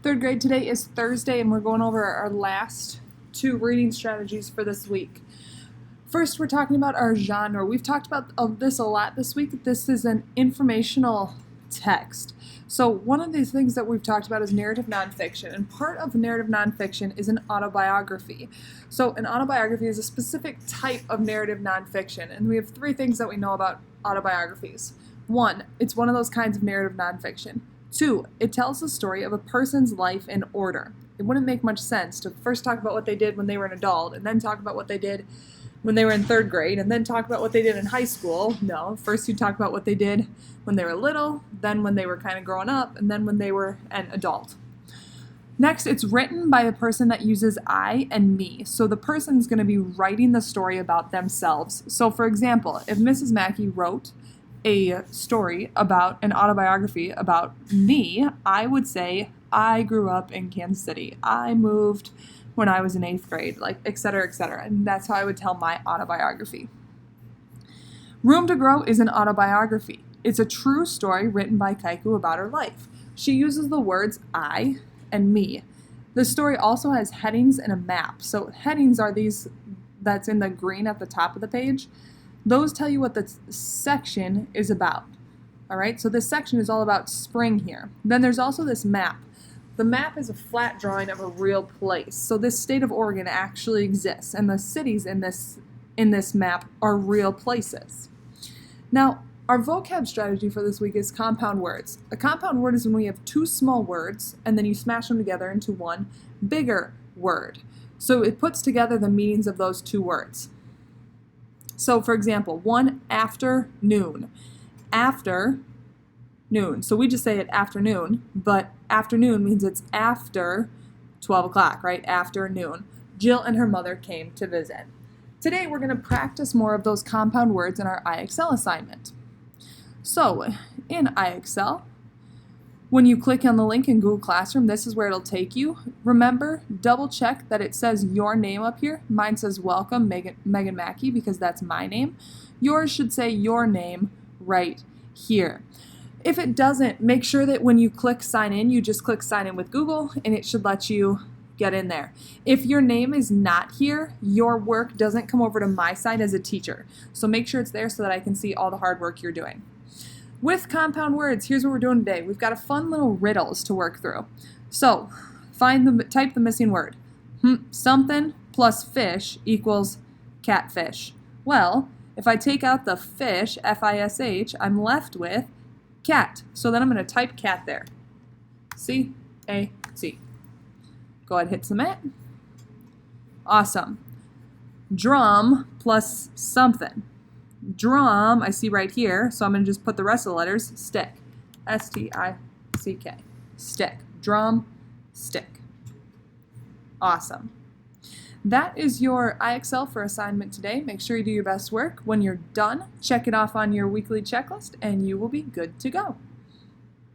Third grade, today is Thursday, and we're going over our last two reading strategies for this week. First, we're talking about our genre. We've talked about this a lot this week. This is an informational text. So one of these things that we've talked about is narrative nonfiction, and part of narrative nonfiction is an autobiography. So an autobiography is a specific type of narrative nonfiction, and we have three things that we know about autobiographies. One, it's one of those kinds of narrative nonfiction. Two, it tells the story of a person's life in order. It wouldn't make much sense to first talk about what they did when they were an adult, and then talk about what they did when they were in third grade, and then talk about what they did in high school. No, first you talk about what they did when they were little, then when they were kind of growing up, and then when they were an adult. Next, it's written by a person that uses I and me. So the person's going to be writing the story about themselves. So for example, if Mrs. Mackey wrote a story about an autobiography about me, I would say, I grew up in Kansas City. I moved when I was in 8th grade, like, etc., etc. And that's how I would tell my autobiography. Room to Grow is an autobiography. It's a true story written by Kaiku about her life. She uses the words I and me. The story also has headings and a map. So headings are these that's in the green at the top of the page. Those tell you what the section is about. All right, so this section is all about spring here. Then there's also this map. The map is a flat drawing of a real place. So this state of Oregon actually exists, and the cities in this map are real places. Now, our vocab strategy for this week is compound words. A compound word is when we have two small words, and then you smash them together into one bigger word. So it puts together the meanings of those two words. So, for example, one afternoon. Afternoon. So we just say it afternoon, but afternoon means it's after 12 o'clock, right? Afternoon. Jill and her mother came to visit. Today we're going to practice more of those compound words in our IXL assignment. So, in IXL, when you click on the link in Google Classroom, this is where it'll take you. Remember, double check that it says your name up here. Mine says welcome, Megan Mackey, because that's my name. Yours should say your name right here. If it doesn't, make sure that when you click sign in, you just click sign in with Google, and it should let you get in there. If your name is not here, your work doesn't come over to my side as a teacher. So make sure it's there so that I can see all the hard work you're doing. With compound words, here's what we're doing today. We've got a fun little riddles to work through. So, type the missing word. Something plus fish equals catfish. Well, if I take out the fish, F-I-S-H, I'm left with cat. So then I'm going to type cat there. C-A-T. Go ahead and hit submit. Awesome. Drum plus something. Drum, I see right here, so I'm going to just put the rest of the letters, stick. S-T-I-C-K. Stick. Drum, stick. Awesome. That is your IXL for assignment today. Make sure you do your best work. When you're done, check it off on your weekly checklist, and you will be good to go.